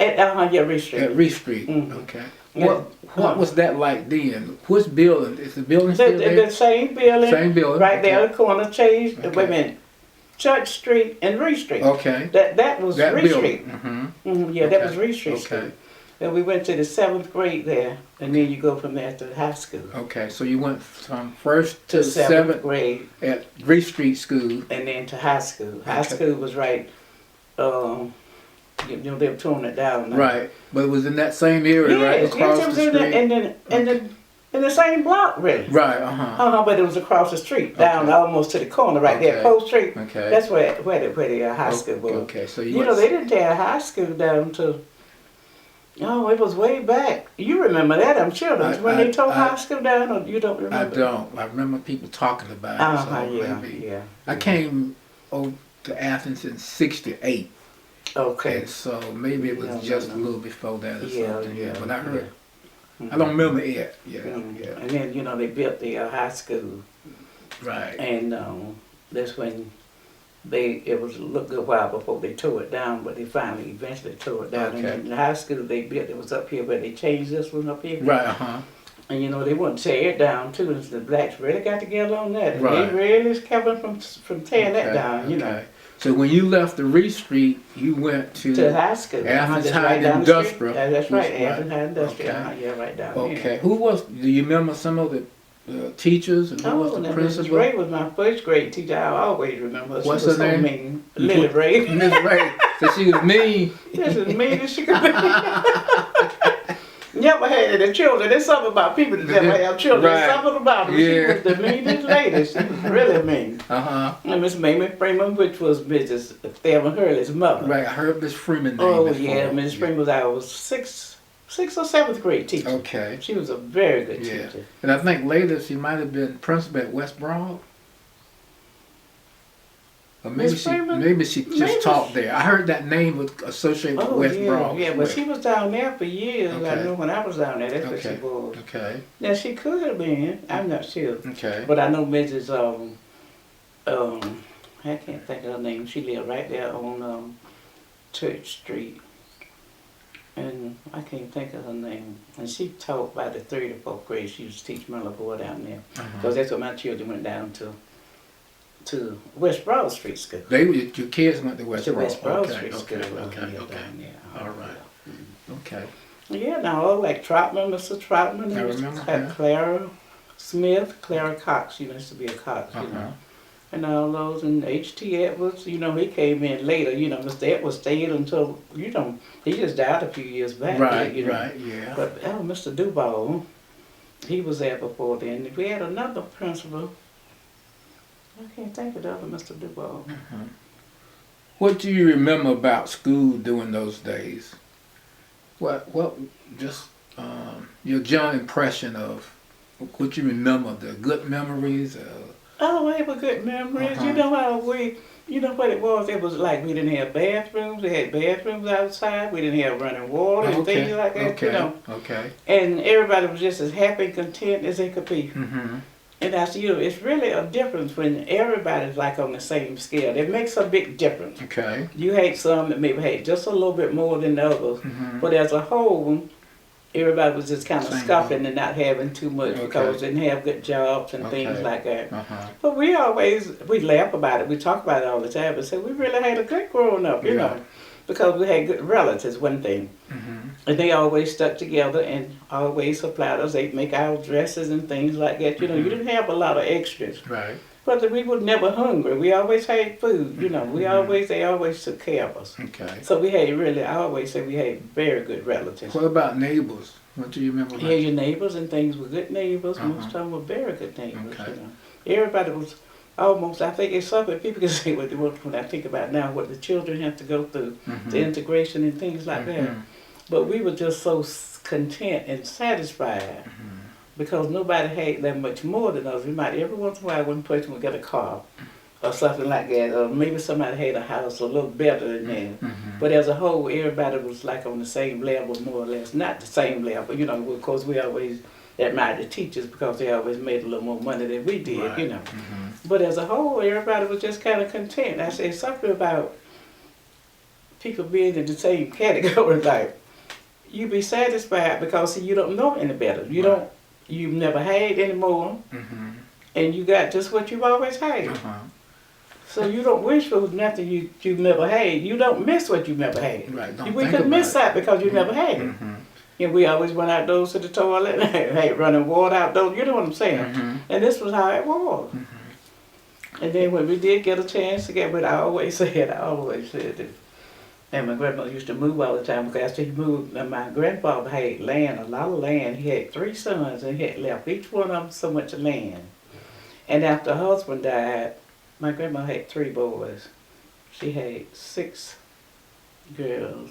Yeah, Reese Street. At Reese Street. Mhm. Okay. Yeah. What was that like then? Which building? Is the building still there? The same building. Same building. Right okay. there, the corner changed. Okay. Wait a minute. Church Street and Reese Street. Okay. That was That Reese building. Street. Mm-hmm. Yeah, that Okay. was Reese Street. Okay. School. And we went to the 7th grade there, and then you go from there to high school. Okay. So you went from first to To 7th grade, at Reese Street School. and then to high school. High Okay. school was right. They were torn it down. Now. Right. But it was in that same area, right? Yes, Across it was the street. in the same block, really. Right. But it was across the street, down Okay. almost to the corner, right there, Okay. Post Street. Okay. That's where the high school was. Okay. So You know, they didn't tear high school down to. Oh, it was way back. You remember that, I'm sure. When they tore high school down, or you don't remember? I don't. I remember people talking about it. So maybe. Yeah. I came to Athens in '68. Okay. And so maybe it was just a little before that or something. Yeah. But I heard. Yeah. I don't remember it. Yeah. Yeah. And then they built the high school, Right. and that's when it was a good while before they tore it down, but they finally eventually tore it down. Okay. And the high school they built, it was up here, but they changed this one up here. Right. And they wouldn't tear it down too. And the blacks really got together on that. And Right. they really kept them from tearing that down. Okay. So when you left the Reese Street, you went To high school. Athens Just High right down the Industrial. street. Yeah, that's right. Right. Athens High Industrial. Okay. Yeah, right down Okay. here. Who was? Do you remember some of the teachers and who was the Mrs. principal? Ray was my first grade teacher. I always remember her. What's She was her name? So mean. Lily Ray. Miss Ray. So she was mean. Just as mean as she could be. Never had any children. There's something about people that never have children. Right. There's something about her. Yeah. She was the meanest lady. She was really mean. And Miss Mamie Freeman, which was Mrs. Thelma Hurley's mother. Right. I heard Miss Freeman name Oh, before. yeah. Mrs. Freeman was our sixth or seventh grade teacher. Okay. She was a very good Yeah. teacher. And I think later she might have been principal at West Broad. Or Miss Freeman? maybe she just Maybe taught there. I heard that name was associated with West yeah, Broad. yeah, but she was down there for years. I Okay. know when I was down there, that's what she Okay. was. Okay. Now she could have been. I'm not sure, Okay. but I know Mrs. I can't think of her name. She lived right there on Church Street, and I can't think of her name. And she taught by the 3rd or 4th grade. She used to teach my little boy down there, because that's what my children went down to West Broad Street School. Your kids went to West To Broad. West Broad Okay. Street School. Okay. Yeah, Okay. down there. All right. Okay. Yeah, now like Trotman, Mr. Trotman, I and Mr. remember, yeah. Clara Smith, Clara Cox. She used to be a Cox, and all those, and H.T. Edwards. He came in later. Mr. Edwards stayed until he just died a few years back. Right. Right. Yeah. But Mr. Duval, he was there before then. We had another principal. I can't think of the other Mr. Duval. What do you remember about school during those days? What just your general impression of what you remember, the good memories? Oh, they were good memories. You know how what it was? It was like we didn't have bathrooms. We had bathrooms outside. We didn't have running water and things like that. Okay. And everybody was just as happy and content as they could be. Mm-hmm. And that's it's really a difference when everybody's like on the same scale. It makes a big difference. Okay. You hate some that maybe hate just a little bit more than the others. Mm-hmm. But as a whole, everybody was just kind of Same scoffing and not having too much because they didn't have good jobs and things like that. But we laugh about it. We talk about it all the time and say we really had a good growing up, you know, because we had good relatives, one thing. And they always stuck together and always supplied us. They'd make our dresses and things like that. You didn't have a lot of extras. Right. But we were never hungry. We always had food, they always took care of us. Okay. So I always say we had very good relatives. What about neighbors? What do you remember? Yeah, your neighbors and things were good neighbors. Most of them were very good neighbors. Okay. Everybody was almost, I think it's something people can say what they want when I think about now, what the children have to go through, the integration and things like that. But we were just so content and satisfied because nobody had that much more than us. We might, every once in a while, one person would get a car or something like that, or maybe somebody had a house a little better than that. But as a whole, everybody was like on the same level, more or less. Not the same level, of course we always admired the teachers because they always made a little more money than we did, But as a whole, everybody was just kind of content. I said something about people being in the same category, like, you be satisfied because, see, you don't know any better. You've never had any more, and you got just what you've always had. So you don't wish for nothing you've never had. You don't miss what you've never had. Right. We could miss that because you never had it. And we always went outdoors to the toilet and had running water outdoors. You know what I'm saying? And this was how it was. And then when we did get a chance to get, but I always said that. And my grandmother used to move all the time because after he moved, and my grandfather had land, a lot of land. He had 3 sons and he had left each one of them so much land. And after her husband died, my grandma had 3 boys. She had 6 girls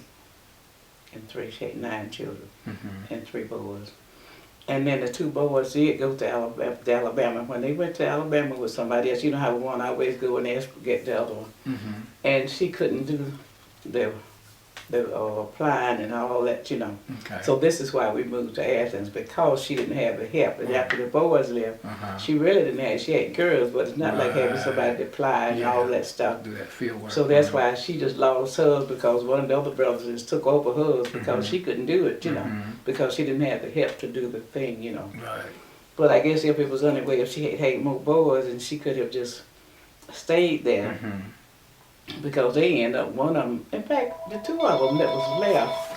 and 3. She had 9 children and 3 boys. And then the 2 boys did go to Alabama. When they went to Alabama with somebody else, you know how one always go and ask get the other one. And she couldn't do the applying and all that, you know. So this is why we moved to Athens, because she didn't have the help. And after the boys left, she really didn't have. She had girls, but it's not like having somebody to apply and all that stuff. Do that field work. So that's why she just lost hers, because one of the other brothers just took over hers because she couldn't do it, you know, because she didn't have the help to do the thing, you know. Right. But I guess if it was anyway, if she had more boys, and she could have just stayed there. Because they end up, one of them, in fact, the 2 of them that was left,